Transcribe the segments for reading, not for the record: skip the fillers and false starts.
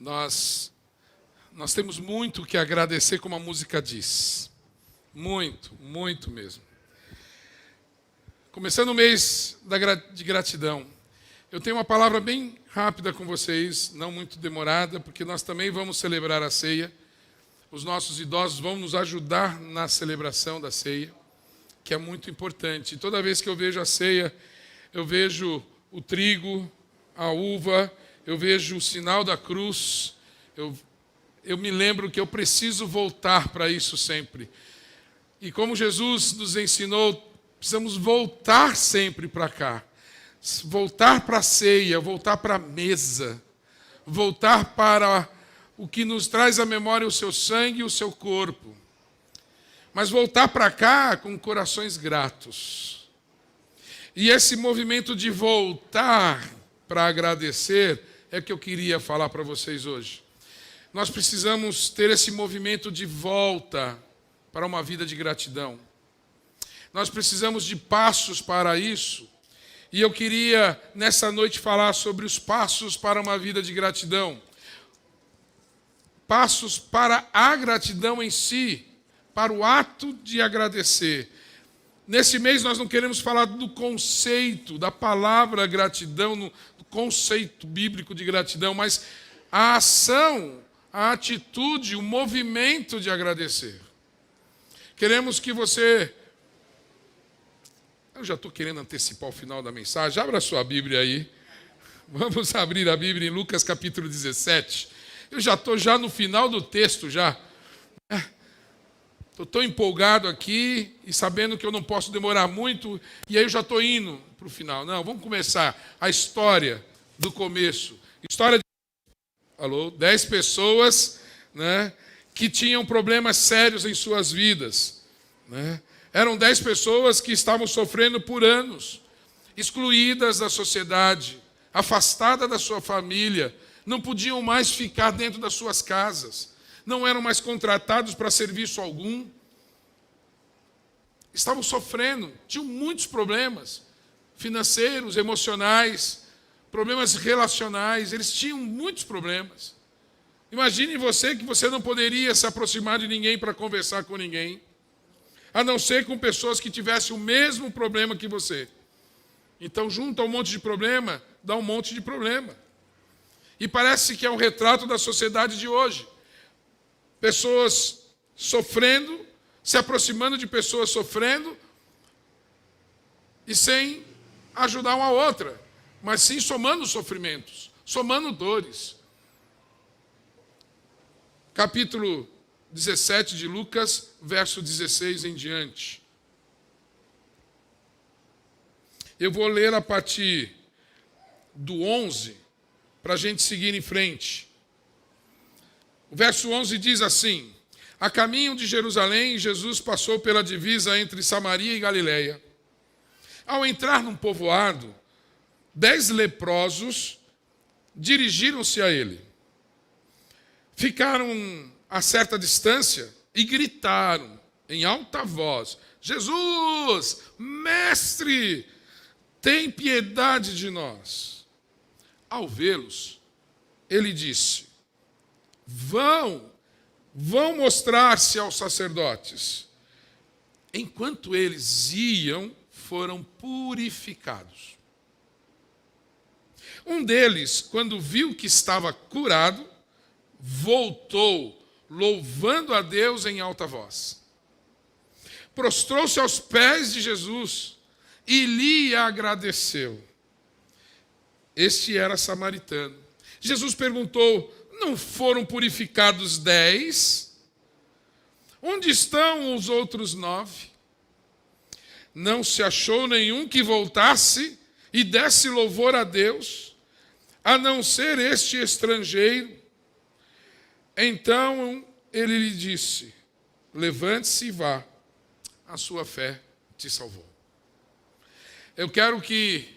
Nós temos muito que agradecer, como a música diz. Muito, muito mesmo. Começando o mês de gratidão, eu tenho uma palavra bem rápida com vocês, não muito demorada, porque nós também vamos celebrar a ceia. Os nossos idosos vão nos ajudar na celebração da ceia, que é muito importante. Toda vez que eu vejo a ceia, eu vejo o trigo, a uva, eu vejo o sinal da cruz. Eu me lembro que eu preciso voltar para isso sempre. E como Jesus nos ensinou, precisamos voltar sempre para cá. Voltar para a ceia, voltar para a mesa. Voltar para o que nos traz à memória o seu sangue e o seu corpo. Mas voltar para cá com corações gratos. E esse movimento de voltar para agradecer é que eu queria falar para vocês hoje. Nós precisamos ter esse movimento de volta para uma vida de gratidão. Nós precisamos de passos para isso. E eu queria, nessa noite, falar sobre os passos para uma vida de gratidão. Passos para a gratidão em si, para o ato de agradecer. Nesse mês nós não queremos falar do conceito, da palavra gratidão, do conceito bíblico de gratidão, mas a ação, a atitude, o movimento de agradecer. Queremos que você... Eu já estou querendo antecipar o final da mensagem. Abra a sua Bíblia aí. Vamos abrir a Bíblia em Lucas capítulo 17. Eu já estou no final do texto já. Estou tão empolgado aqui e sabendo que eu não posso demorar muito. E aí eu já estou indo para o final. Não, vamos começar a história do começo. História de 10 pessoas, né, que tinham problemas sérios em suas vidas. Né? Eram 10 pessoas que estavam sofrendo por anos, excluídas da sociedade, afastadas da sua família, não podiam mais ficar dentro das suas casas, não eram mais contratados para serviço algum, estavam sofrendo, tinham muitos problemas financeiros, emocionais, problemas relacionais, eles tinham muitos problemas. Imagine você que você não poderia se aproximar de ninguém para conversar com ninguém, a não ser com pessoas que tivessem o mesmo problema que você. Então, junto a um monte de problema, dá um monte de problema. E parece que é um retrato da sociedade de hoje. Pessoas sofrendo, se aproximando de pessoas sofrendo, e sem ajudar uma outra, mas sim somando sofrimentos, somando dores. Capítulo 17 de Lucas, verso 16 em diante. Eu vou ler a partir do 11, para a gente seguir em frente. O verso 11 diz assim: a caminho de Jerusalém, Jesus passou pela divisa entre Samaria e Galileia. Ao entrar num povoado, 10 leprosos dirigiram-se a ele. Ficaram a certa distância e gritaram em alta voz: Jesus, mestre, tem piedade de nós. Ao vê-los, ele disse: vão mostrar-se aos sacerdotes. Enquanto eles iam, foram purificados. Um deles, quando viu que estava curado, voltou, louvando a Deus em alta voz. Prostrou-se aos pés de Jesus e lhe agradeceu. Este era samaritano. Jesus perguntou: não foram purificados 10? Onde estão os outros 9? Não se achou nenhum que voltasse e desse louvor a Deus, a não ser este estrangeiro. Então ele lhe disse: levante-se e vá, a sua fé te salvou. Eu quero que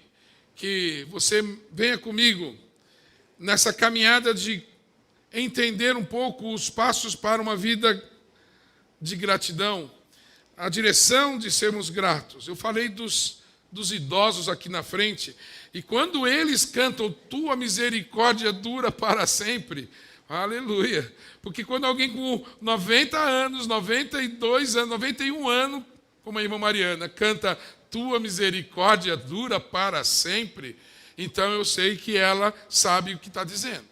você venha comigo nessa caminhada de entender um pouco os passos para uma vida de gratidão, a direção de sermos gratos. Eu falei dos idosos aqui na frente, e quando eles cantam tua misericórdia dura para sempre, Aleluia. Porque quando alguém com 90 anos, 92 anos, 91 anos, como a irmã Mariana, canta tua misericórdia dura para sempre, então eu sei que ela sabe o que está dizendo.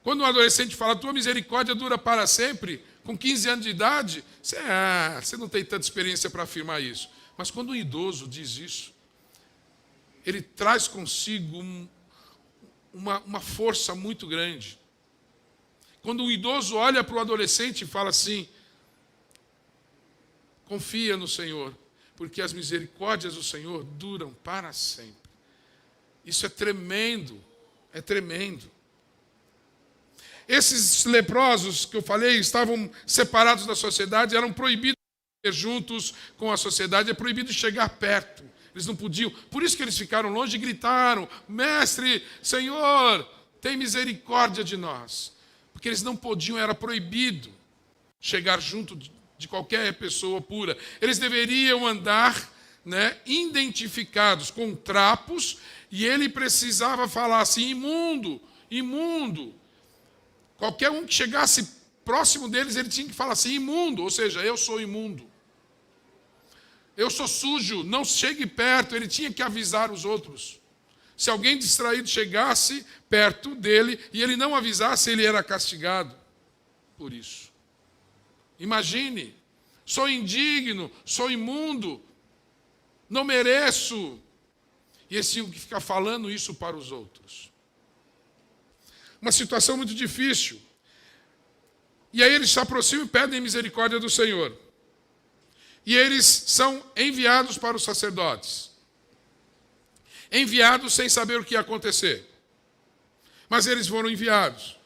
Quando um adolescente fala tua misericórdia dura para sempre, com 15 anos de idade, você não tem tanta experiência para afirmar isso. Mas quando um idoso diz isso, ele traz consigo uma força muito grande. Quando um idoso olha para o adolescente e fala assim, confia no Senhor, porque as misericórdias do Senhor duram para sempre. Isso é tremendo, é tremendo. Esses leprosos que eu falei estavam separados da sociedade, eram proibidos de viver juntos com a sociedade, é proibido chegar perto. Eles não podiam, por isso que eles ficaram longe e gritaram, Mestre, Senhor, tem misericórdia de nós. Porque eles não podiam, era proibido chegar junto de qualquer pessoa pura. Eles deveriam andar, identificados com trapos, e ele precisava falar assim, imundo, imundo. Qualquer um que chegasse próximo deles, ele tinha que falar assim, imundo, ou seja, eu sou imundo. Eu sou sujo, não chegue perto, ele tinha que avisar os outros. Se alguém distraído chegasse perto dele e ele não avisasse, ele era castigado por isso. Imagine, sou indigno, sou imundo, não mereço. E eles tinham que ficar falando isso para os outros. Uma situação muito difícil. E aí eles se aproximam e pedem misericórdia do Senhor. E eles são enviados para os sacerdotes. Enviados sem saber o que ia acontecer. Mas eles foram enviados.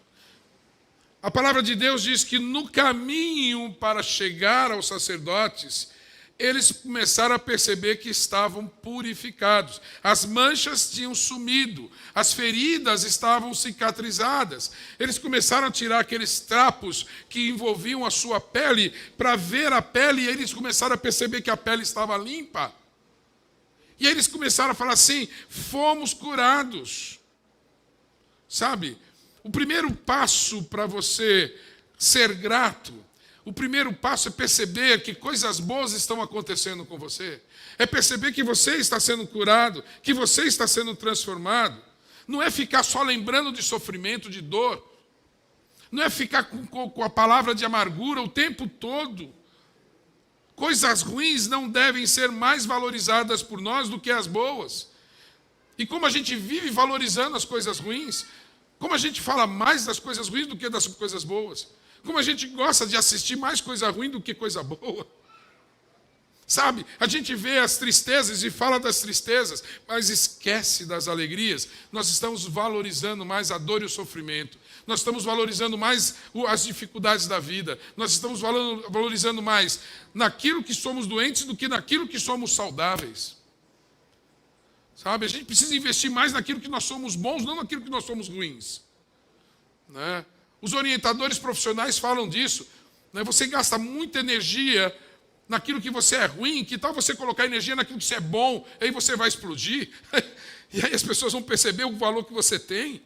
A palavra de Deus diz que no caminho para chegar aos sacerdotes, eles começaram a perceber que estavam purificados. As manchas tinham sumido, as feridas estavam cicatrizadas. Eles começaram a tirar aqueles trapos que envolviam a sua pele para ver a pele, e eles começaram a perceber que a pele estava limpa. E aí eles começaram a falar assim, fomos curados. Sabe, o primeiro passo para você ser grato, o primeiro passo é perceber que coisas boas estão acontecendo com você. É perceber que você está sendo curado, que você está sendo transformado. Não é ficar só lembrando de sofrimento, de dor. Não é ficar com a palavra de amargura o tempo todo. Coisas ruins não devem ser mais valorizadas por nós do que as boas. E como a gente vive valorizando as coisas ruins, como a gente fala mais das coisas ruins do que das coisas boas. Como a gente gosta de assistir mais coisa ruim do que coisa boa. Sabe, a gente vê as tristezas e fala das tristezas, mas esquece das alegrias. Nós estamos valorizando mais a dor e o sofrimento. Nós estamos valorizando mais as dificuldades da vida. Nós estamos valorizando mais naquilo que somos doentes do que naquilo que somos saudáveis. Sabe, a gente precisa investir mais naquilo que nós somos bons, não naquilo que nós somos ruins. Né? Os orientadores profissionais falam disso. Né? Você gasta muita energia naquilo que você é ruim, que tal você colocar energia naquilo que você é bom, aí você vai explodir. E aí as pessoas vão perceber o valor que você tem.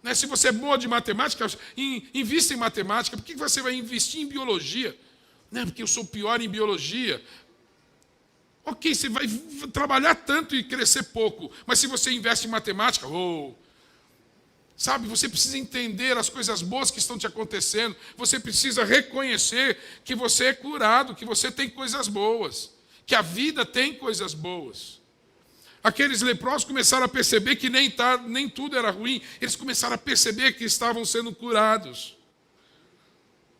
Né? Se você é boa de matemática, invista em matemática. Por que você vai investir em biologia? Né? Porque eu sou pior em biologia. Ok, você vai trabalhar tanto e crescer pouco, mas se você investe em matemática, sabe, você precisa entender as coisas boas que estão te acontecendo, você precisa reconhecer que você é curado, que você tem coisas boas, que a vida tem coisas boas. Aqueles leprosos começaram a perceber que nem tudo era ruim, eles começaram a perceber que estavam sendo curados.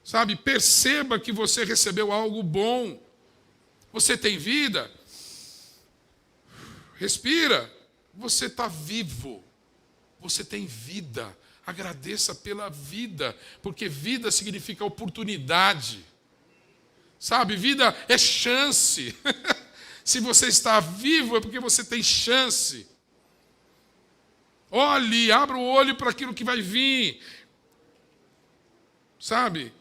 Sabe, perceba que você recebeu algo bom. Você tem vida? Respira. Você está vivo. Você tem vida. Agradeça pela vida, porque vida significa oportunidade. Sabe, vida é chance. Se você está vivo é porque você tem chance. Olhe, abra o olho para aquilo que vai vir. Sabe?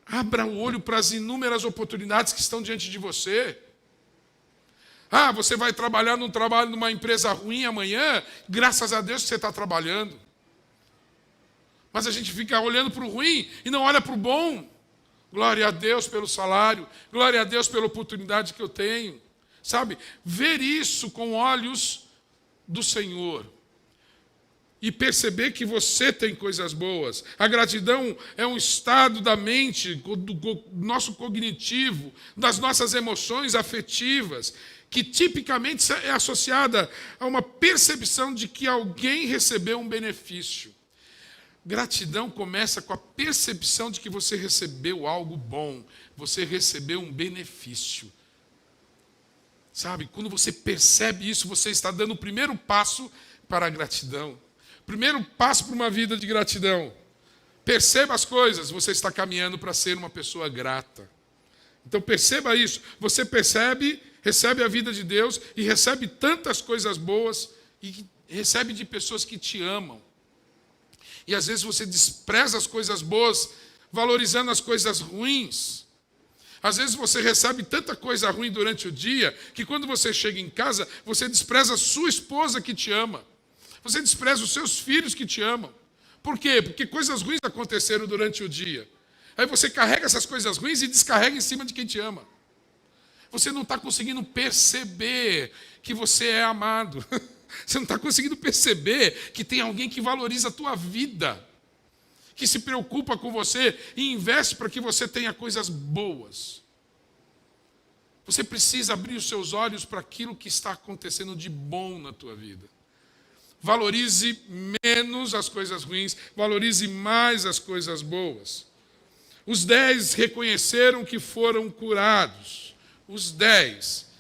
Abra o olho para as inúmeras oportunidades que estão diante de você. Você vai trabalhar numa empresa ruim amanhã, graças a Deus que você está trabalhando. Mas a gente fica olhando para o ruim e não olha para o bom. Glória a Deus pelo salário, glória a Deus pela oportunidade que eu tenho. Sabe, ver isso com olhos do Senhor. E perceber que você tem coisas boas. A gratidão é um estado da mente, do nosso cognitivo, das nossas emoções afetivas, que tipicamente é associada a uma percepção de que alguém recebeu um benefício. Gratidão começa com a percepção de que você recebeu algo bom, você recebeu um benefício. Sabe, quando você percebe isso, você está dando o primeiro passo para a gratidão. Primeiro passo para uma vida de gratidão. Perceba as coisas, você está caminhando para ser uma pessoa grata. Então perceba isso. Você percebe, recebe a vida de Deus e recebe tantas coisas boas e recebe de pessoas que te amam. E às vezes você despreza as coisas boas, valorizando as coisas ruins. Às vezes você recebe tanta coisa ruim durante o dia, que quando você chega em casa, você despreza a sua esposa que te ama. Você despreza os seus filhos que te amam. Por quê? Porque coisas ruins aconteceram durante o dia. Aí você carrega essas coisas ruins e descarrega em cima de quem te ama. Você não está conseguindo perceber que você é amado. Você não está conseguindo perceber que tem alguém que valoriza a tua vida, que se preocupa com você e investe para que você tenha coisas boas. Você precisa abrir os seus olhos para aquilo que está acontecendo de bom na tua vida. Valorize menos as coisas ruins, valorize mais as coisas boas. Os 10 reconheceram que foram curados. Os 10.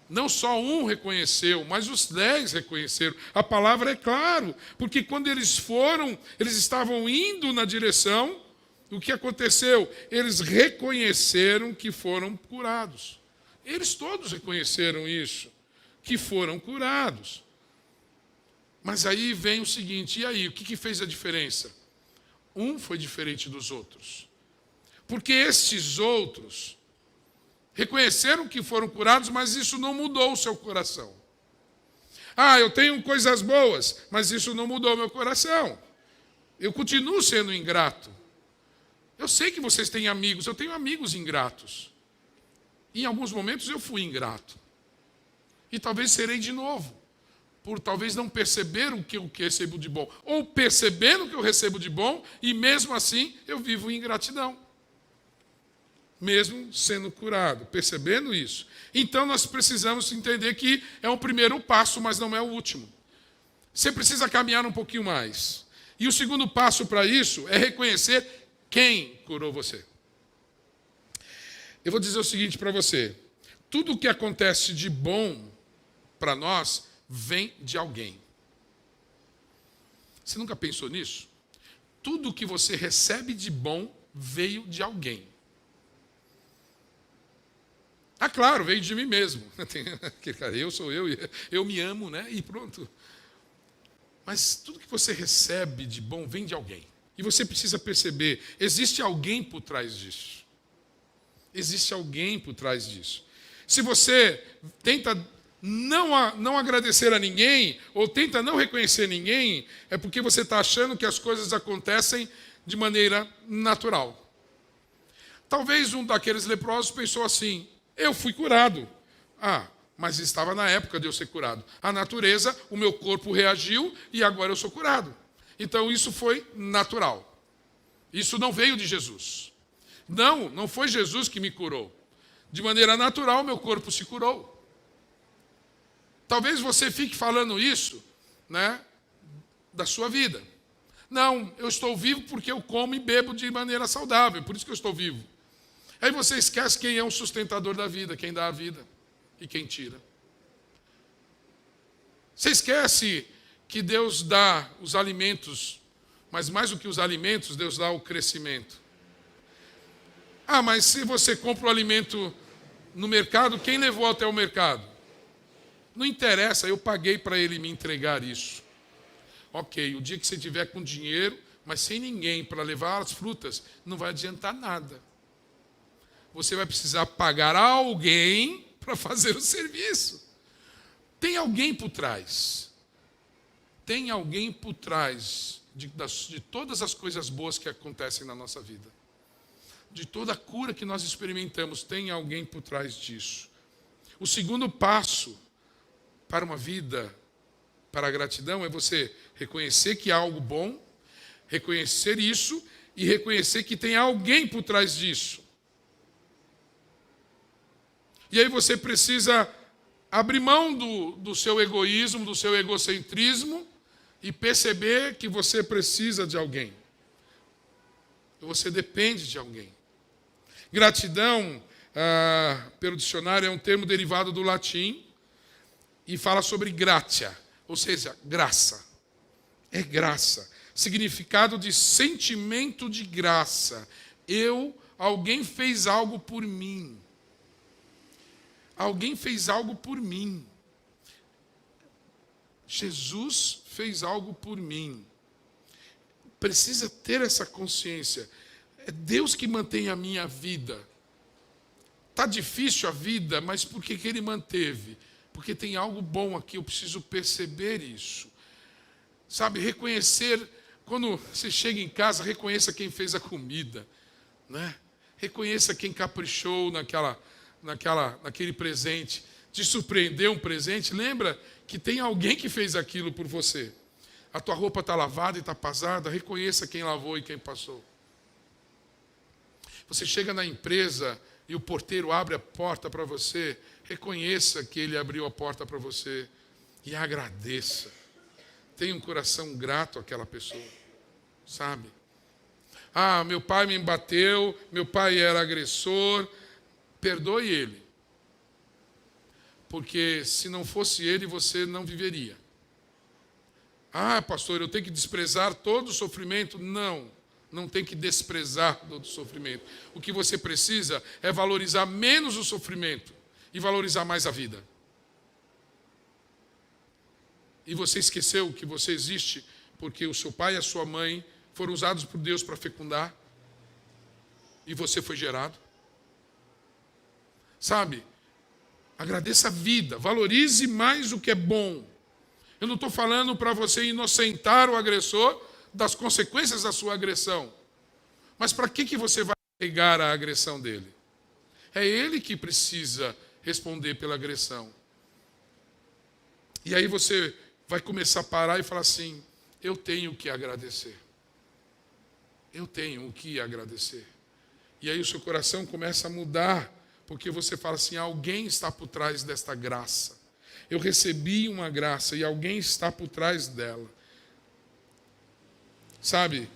Não só um reconheceu, mas os 10 reconheceram. A palavra é claro, porque quando eles foram, eles estavam indo na direção, o que aconteceu? Eles reconheceram que foram curados. Eles todos reconheceram isso, que foram curados. Mas aí vem o seguinte, e aí, o que fez a diferença? Um foi diferente dos outros. Porque estes outros reconheceram que foram curados, mas isso não mudou o seu coração. Ah, eu tenho coisas boas, mas isso não mudou o meu coração. Eu continuo sendo ingrato. Eu sei que vocês têm amigos, eu tenho amigos ingratos. Em alguns momentos eu fui ingrato. E talvez serei de novo. Por talvez não perceber o que eu recebo de bom. Ou percebendo o que eu recebo de bom, e mesmo assim eu vivo em ingratidão. Mesmo sendo curado, percebendo isso. Então nós precisamos entender que é um primeiro passo, mas não é o último. Você precisa caminhar um pouquinho mais. E o segundo passo para isso é reconhecer quem curou você. Eu vou dizer o seguinte para você. Tudo o que acontece de bom para nós vem de alguém. Você nunca pensou nisso? Tudo que você recebe de bom veio de alguém. Ah, claro, veio de mim mesmo. Eu sou eu me amo, né? E pronto. Mas tudo que você recebe de bom vem de alguém. E você precisa perceber, existe alguém por trás disso. Existe alguém por trás disso. Se você tenta não agradecer a ninguém, ou tenta não reconhecer ninguém, é porque você está achando que as coisas acontecem de maneira natural. Talvez um daqueles leprosos pensou assim, eu fui curado. Ah, mas estava na época de eu ser curado. A natureza, o meu corpo reagiu e agora eu sou curado. Então isso foi natural. Isso não veio de Jesus. Não foi Jesus que me curou. De maneira natural, meu corpo se curou. Talvez você fique falando isso, né, da sua vida. Não, eu estou vivo porque eu como e bebo de maneira saudável, por isso que eu estou vivo. Aí você esquece quem é o sustentador da vida, quem dá a vida e quem tira. Você esquece que Deus dá os alimentos, mas mais do que os alimentos, Deus dá o crescimento. Ah, mas se você compra o alimento no mercado, quem levou até o mercado? Não interessa, eu paguei para ele me entregar isso. Ok, o dia que você tiver com dinheiro, mas sem ninguém para levar as frutas, não vai adiantar nada. Você vai precisar pagar a alguém para fazer o serviço. Tem alguém por trás. Tem alguém por trás de todas as coisas boas que acontecem na nossa vida. De toda a cura que nós experimentamos, tem alguém por trás disso. O segundo passo para uma vida, para a gratidão, é você reconhecer que há algo bom, reconhecer isso e reconhecer que tem alguém por trás disso. E aí você precisa abrir mão do seu egoísmo, do seu egocentrismo e perceber que você precisa de alguém. Você depende de alguém. Gratidão, pelo dicionário, é um termo derivado do latim e fala sobre gratia, ou seja, graça. É graça. Significado de sentimento de graça. Alguém fez algo por mim. Alguém fez algo por mim. Jesus fez algo por mim. Precisa ter essa consciência. É Deus que mantém a minha vida. Está difícil a vida, mas por que Ele manteve? Porque tem algo bom aqui, eu preciso perceber isso. Sabe, reconhecer, quando você chega em casa, reconheça quem fez a comida, né? Reconheça quem caprichou naquele presente. Te surpreendeu um presente, lembra que tem alguém que fez aquilo por você. A tua roupa está lavada e está passada, reconheça quem lavou e quem passou. Você chega na empresa e o porteiro abre a porta para você, reconheça que ele abriu a porta para você e agradeça. Tenha um coração grato àquela pessoa, sabe? Meu pai me bateu, meu pai era agressor, perdoe ele. Porque se não fosse ele, você não viveria. Pastor, eu tenho que desprezar todo o sofrimento? Não tem que desprezar todo o sofrimento. O que você precisa é valorizar menos o sofrimento e valorizar mais a vida. E você esqueceu que você existe porque o seu pai e a sua mãe foram usados por Deus para fecundar e você foi gerado? Sabe? Agradeça a vida, valorize mais o que é bom. Eu não estou falando para você inocentar o agressor das consequências da sua agressão. Mas para que você vai negar a agressão dele? É ele que precisa responder pela agressão. E aí você vai começar a parar e falar assim, eu tenho que agradecer. Eu tenho o que agradecer. E aí o seu coração começa a mudar, porque você fala assim, alguém está por trás desta graça. Eu recebi uma graça e alguém está por trás dela. Sabe,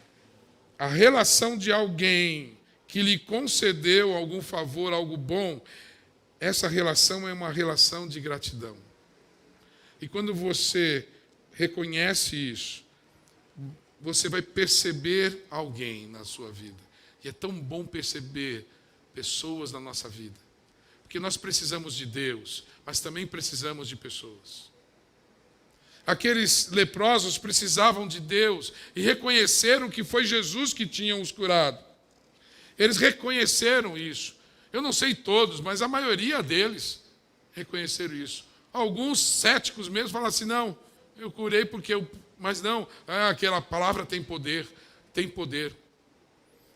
a relação de alguém que lhe concedeu algum favor, algo bom, essa relação é uma relação de gratidão. E quando você reconhece isso, você vai perceber alguém na sua vida. E é tão bom perceber pessoas na nossa vida. Porque nós precisamos de Deus, mas também precisamos de pessoas. Aqueles leprosos precisavam de Deus e reconheceram que foi Jesus que tinha os curado. Eles reconheceram isso. Eu não sei todos, mas a maioria deles reconheceram isso. Alguns céticos mesmo falam assim, não, eu curei porque eu... Mas não, aquela palavra tem poder, tem poder.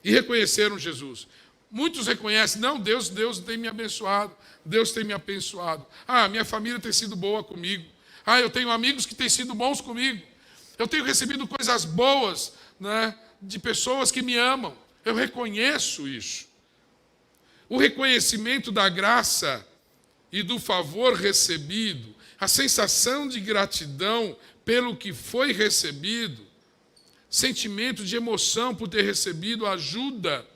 E reconheceram Jesus. Muitos reconhecem, não, Deus tem me abençoado, Deus tem me abençoado. Minha família tem sido boa comigo. Eu tenho amigos que têm sido bons comigo. Eu tenho recebido coisas boas, né, de pessoas que me amam. Eu reconheço isso. O reconhecimento da graça e do favor recebido, a sensação de gratidão pelo que foi recebido, sentimento de emoção por ter recebido ajuda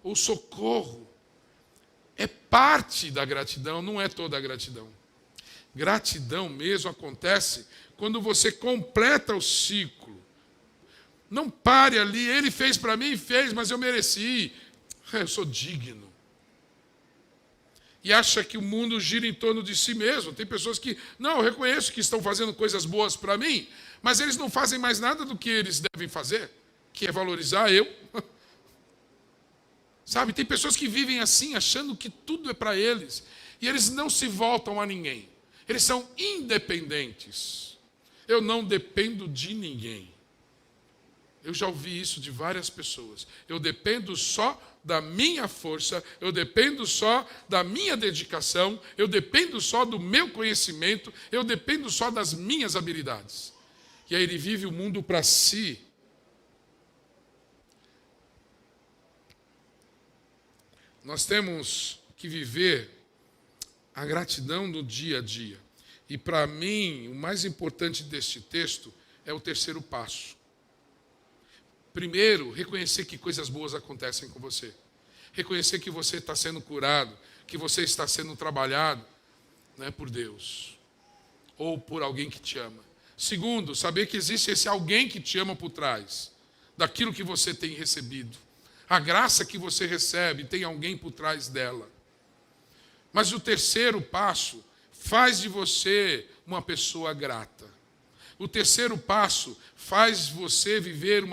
ou socorro, é parte da gratidão, não é toda a gratidão. Gratidão mesmo acontece quando você completa o ciclo. Não pare ali, ele fez para mim, fez, mas eu mereci. Eu sou digno. E acha que o mundo gira em torno de si mesmo. Tem pessoas que, eu reconheço que estão fazendo coisas boas para mim, mas eles não fazem mais nada do que eles devem fazer, que é valorizar eu. Sabe, tem pessoas que vivem assim, achando que tudo é para eles, e eles não se voltam a ninguém. Eles são independentes. Eu não dependo de ninguém. Eu já ouvi isso de várias pessoas. Eu dependo só da minha força, eu dependo só da minha dedicação, eu dependo só do meu conhecimento, eu dependo só das minhas habilidades. E aí ele vive o mundo para si. Nós temos que viver a gratidão no dia a dia. E para mim, o mais importante deste texto é o terceiro passo. Primeiro, reconhecer que coisas boas acontecem com você. Reconhecer que você está sendo curado, que você está sendo trabalhado, né, por Deus. Ou por alguém que te ama. Segundo, saber que existe esse alguém que te ama por trás daquilo que você tem recebido. A graça que você recebe tem alguém por trás dela. Mas o terceiro passo faz de você uma pessoa grata. O terceiro passo faz você viver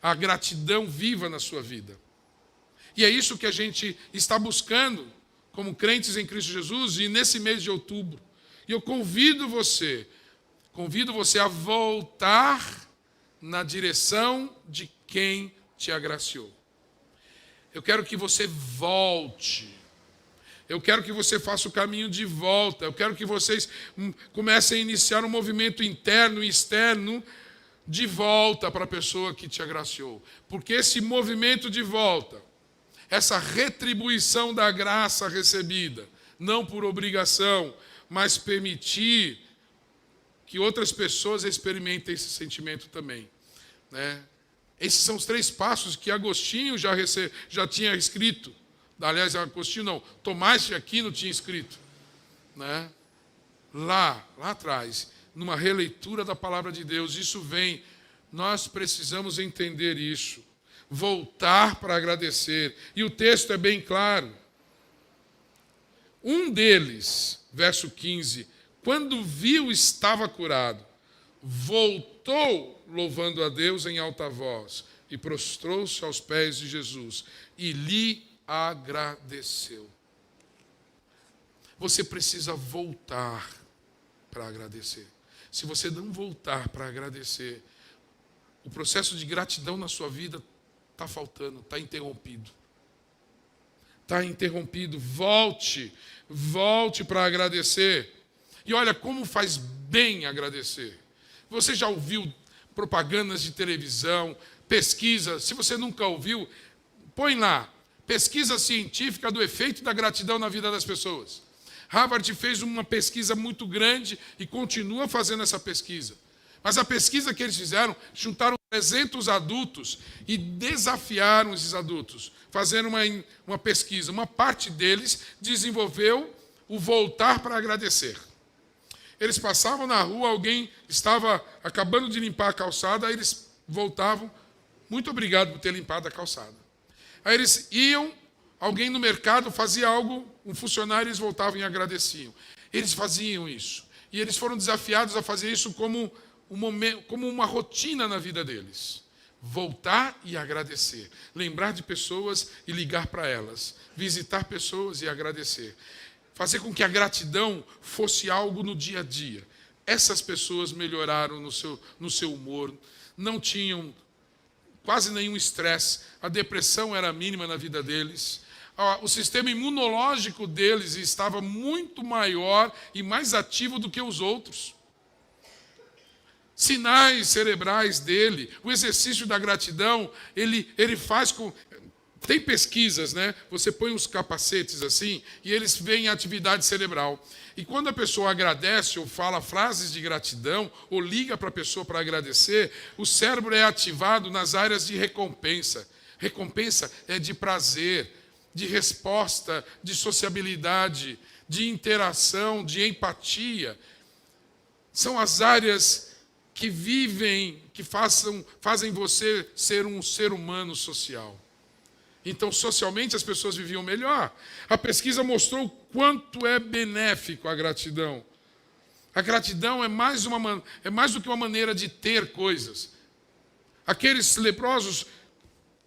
a gratidão viva na sua vida. E é isso que a gente está buscando como crentes em Cristo Jesus e nesse mês de outubro. E eu convido você a voltar na direção de quem te agraciou. Eu quero que você volte. Eu quero que você faça o caminho de volta. Eu quero que vocês comecem a iniciar um movimento interno e externo de volta para a pessoa que te agraciou. Porque esse movimento de volta, essa retribuição da graça recebida, não por obrigação, mas permitir que outras pessoas experimentem esse sentimento também, né? Esses são os 3 passos que Agostinho já tinha escrito. Aliás, Agostinho não, Tomás de Aquino tinha escrito, né? Lá atrás, numa releitura da palavra de Deus, isso vem. Nós precisamos entender isso. Voltar para agradecer. E o texto é bem claro. Um deles, verso 15, quando viu estava curado, voltou louvando a Deus em alta voz e prostrou-se aos pés de Jesus e lhe agradeceu. Você precisa voltar para agradecer. Se você não voltar para agradecer, o processo de gratidão na sua vida está faltando, está interrompido. Está interrompido. Volte para agradecer. E olha como faz bem agradecer. Você já ouviu propagandas de televisão, pesquisa? Se você nunca ouviu, põe lá, pesquisa científica do efeito da gratidão na vida das pessoas. Harvard fez uma pesquisa muito grande e continua fazendo essa pesquisa. Mas a pesquisa que eles fizeram, juntaram 300 adultos e desafiaram esses adultos, fazendo uma pesquisa. Uma parte deles desenvolveu o voltar para agradecer. Eles passavam na rua, alguém estava acabando de limpar a calçada, aí eles voltavam, muito obrigado por ter limpado a calçada. Aí eles iam, alguém no mercado fazia algo, um funcionário, eles voltavam e agradeciam. Eles faziam isso. E eles foram desafiados a fazer isso como uma rotina na vida deles. Voltar e agradecer. Lembrar de pessoas e ligar para elas. Visitar pessoas e agradecer. Fazer com que a gratidão fosse algo no dia a dia. Essas pessoas melhoraram no seu humor, não tinham quase nenhum estresse, a depressão era mínima na vida deles, o sistema imunológico deles estava muito maior e mais ativo do que os outros. Sinais cerebrais dele, o exercício da gratidão, ele faz com... Tem pesquisas, né? Você põe uns capacetes assim e eles veem a atividade cerebral. E quando a pessoa agradece ou fala frases de gratidão ou liga para a pessoa para agradecer, o cérebro é ativado nas áreas de recompensa. Recompensa é de prazer, de resposta, de sociabilidade, de interação, de empatia. São as áreas que vivem, que fazem você ser um ser humano social. Então, socialmente, as pessoas viviam melhor. A pesquisa mostrou o quanto é benéfico a gratidão. A gratidão é mais do que uma maneira de ter coisas. Aqueles leprosos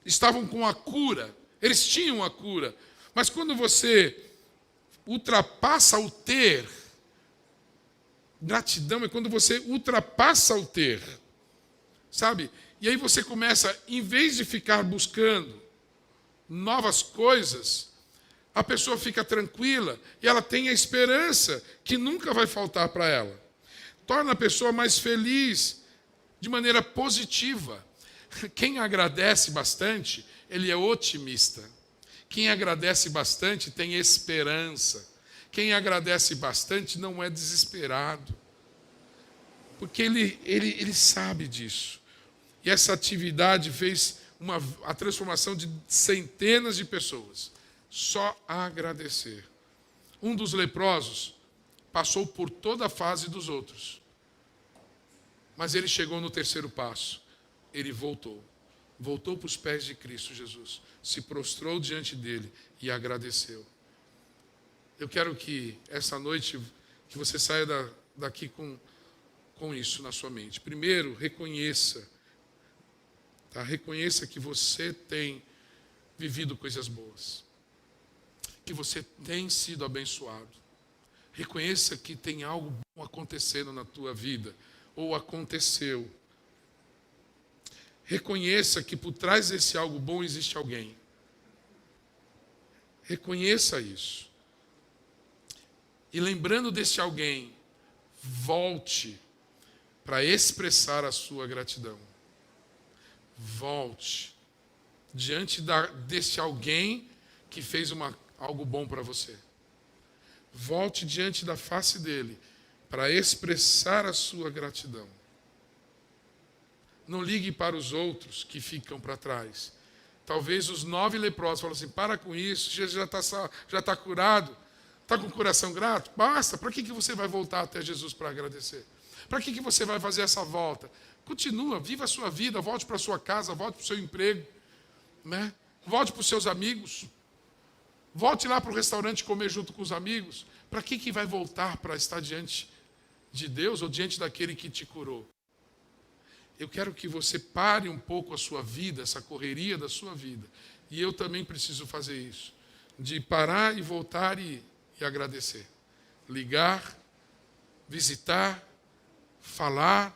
estavam com a cura. Eles tinham a cura. Mas quando você ultrapassa o ter, gratidão é quando você ultrapassa o ter sabe? E aí você começa, em vez de ficar buscando novas coisas, a pessoa fica tranquila e ela tem a esperança que nunca vai faltar para ela. Torna a pessoa mais feliz de maneira positiva. Quem agradece bastante, ele é otimista. Quem agradece bastante tem esperança. Quem agradece bastante não é desesperado. Porque ele sabe disso. E essa atividade fez a transformação de centenas de pessoas. Só agradecer. Um dos leprosos passou por toda a fase dos outros. Mas ele chegou no terceiro passo. Ele voltou. Voltou para os pés de Cristo Jesus. Se prostrou diante dele e agradeceu. Eu quero que essa noite, que você saia daqui com isso na sua mente. Primeiro, reconheça. Tá? Reconheça que você tem vivido coisas boas. Que você tem sido abençoado. Reconheça que tem algo bom acontecendo na tua vida. Ou aconteceu. Reconheça que por trás desse algo bom existe alguém. Reconheça isso. E lembrando desse alguém, volte para expressar a sua gratidão. Volte diante desse alguém que fez algo bom para você. Volte diante da face dele para expressar a sua gratidão. Não ligue para os outros que ficam para trás. Talvez os 9 leprosos falam assim, para com isso, Jesus já está curado, está com o coração grato, basta, para que você vai voltar até Jesus para agradecer? Para que você vai fazer essa volta? Continua, viva a sua vida, volte para a sua casa, volte para o seu emprego, né? Volte para os seus amigos, volte lá para o restaurante comer junto com os amigos. Para que vai voltar para estar diante de Deus ou diante daquele que te curou? Eu quero que você pare um pouco a sua vida, essa correria da sua vida. E eu também preciso fazer isso. De parar e voltar e agradecer. Ligar, visitar, falar.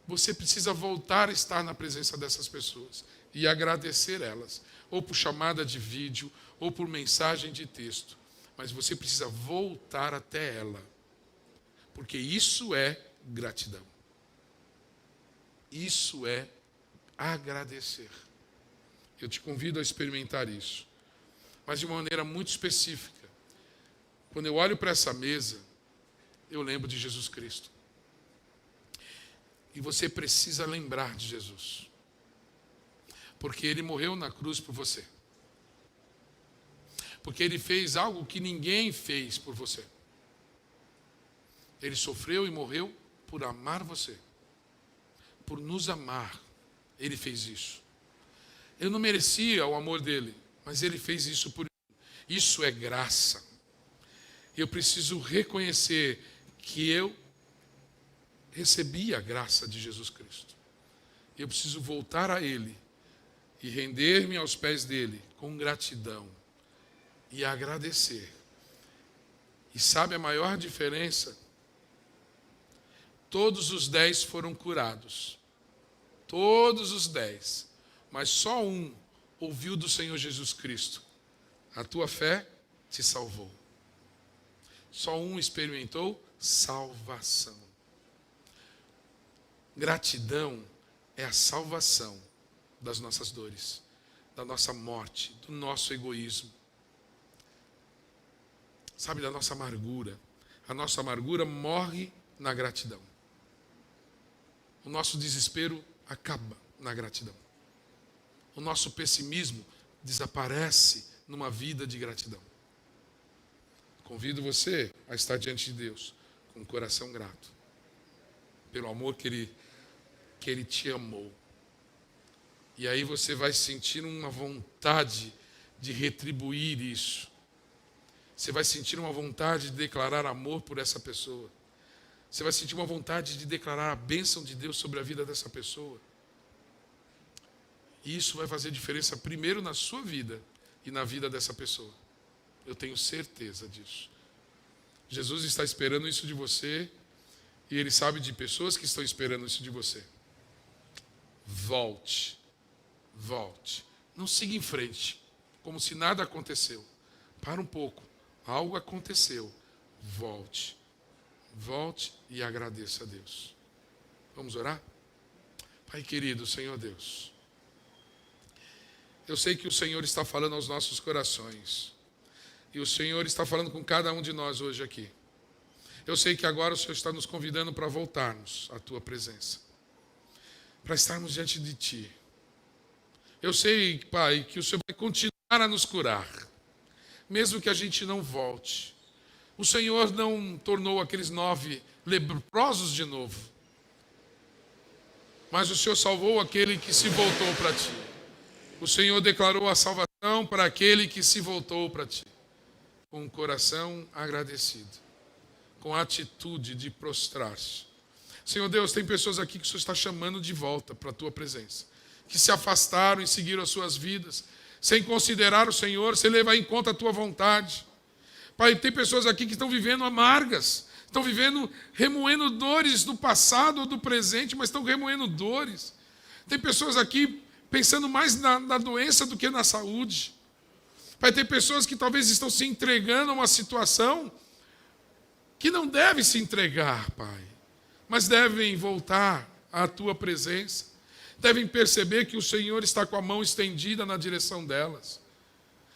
Você precisa voltar a estar na presença dessas pessoas e agradecer elas. Ou por chamada de vídeo, ou por mensagem de texto. Mas você precisa voltar até ela. Porque isso é gratidão. Isso é agradecer. Eu te convido a experimentar isso. Mas de uma maneira muito específica. Quando eu olho para essa mesa, eu lembro de Jesus Cristo. E você precisa lembrar de Jesus. Porque ele morreu na cruz por você. Porque ele fez algo que ninguém fez por você. Ele sofreu e morreu por amar você. Por nos amar, ele fez isso. Eu não merecia o amor dele, mas ele fez isso por mim. Isso é graça. Eu preciso reconhecer que eu recebi a graça de Jesus Cristo. Eu preciso voltar a ele e render-me aos pés dele com gratidão e agradecer. E sabe a maior diferença? Todos os 10 foram curados. Todos os 10. Mas só um ouviu do Senhor Jesus Cristo. A tua fé te salvou. Só um experimentou salvação. Gratidão é a salvação das nossas dores, da nossa morte, do nosso egoísmo. Sabe, da nossa amargura. A nossa amargura morre na gratidão. O nosso desespero acaba na gratidão. O nosso pessimismo desaparece numa vida de gratidão. Convido você a estar diante de Deus com o coração grato. Pelo amor que Ele te amou. E aí você vai sentir uma vontade de retribuir isso. Você vai sentir uma vontade de declarar amor por essa pessoa. Você vai sentir uma vontade de declarar a bênção de Deus sobre a vida dessa pessoa. E isso vai fazer diferença primeiro na sua vida e na vida dessa pessoa. Eu tenho certeza disso. Jesus está esperando isso de você e Ele sabe de pessoas que estão esperando isso de você. volte. Volte. Não siga em frente, como se nada aconteceu. Para um pouco. Algo aconteceu. Volte. Volte e agradeça a Deus. Vamos orar? Pai querido, Senhor Deus, eu sei que o Senhor está falando aos nossos corações. E o Senhor está falando com cada um de nós hoje aqui. Eu sei que agora o Senhor está nos convidando para voltarmos à Tua presença. Para estarmos diante de Ti. Eu sei, Pai, que o Senhor vai continuar a nos curar. Mesmo que a gente não volte. O Senhor não tornou aqueles 9 leprosos de novo. Mas o Senhor salvou aquele que se voltou para Ti. O Senhor declarou a salvação para aquele que se voltou para Ti. Com um coração agradecido. Com a atitude de prostrar-se. Senhor Deus, tem pessoas aqui que o Senhor está chamando de volta para a Tua presença. Que se afastaram e seguiram as suas vidas. Sem considerar o Senhor, sem levar em conta a Tua vontade. Pai, tem pessoas aqui que estão vivendo amargas. Estão vivendo, remoendo dores do passado ou do presente, mas estão remoendo dores. Tem pessoas aqui pensando mais na doença do que na saúde. Pai, tem pessoas que talvez estão se entregando a uma situação que não devem se entregar, Pai. Mas devem voltar à Tua presença. Devem perceber que o Senhor está com a mão estendida na direção delas.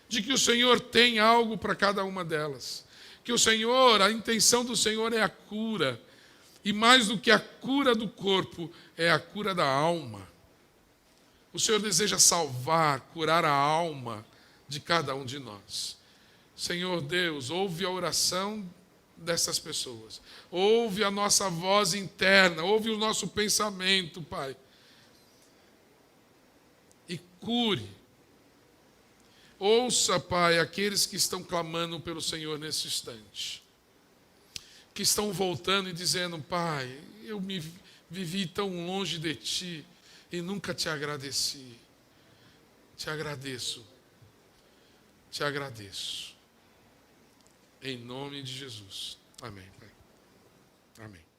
De que o Senhor tem algo para cada uma delas. Que o Senhor, a intenção do Senhor é a cura. E mais do que a cura do corpo, é a cura da alma. O Senhor deseja salvar, curar a alma de cada um de nós. Senhor Deus, ouve a oração dessas pessoas. Ouve a nossa voz interna, ouve o nosso pensamento, Pai. E cure. Ouça, Pai, aqueles que estão clamando pelo Senhor nesse instante. Que estão voltando e dizendo, Pai, eu me vivi tão longe de Ti e nunca Te agradeci. Te agradeço. Te agradeço. Em nome de Jesus. Amém, Pai. Amém.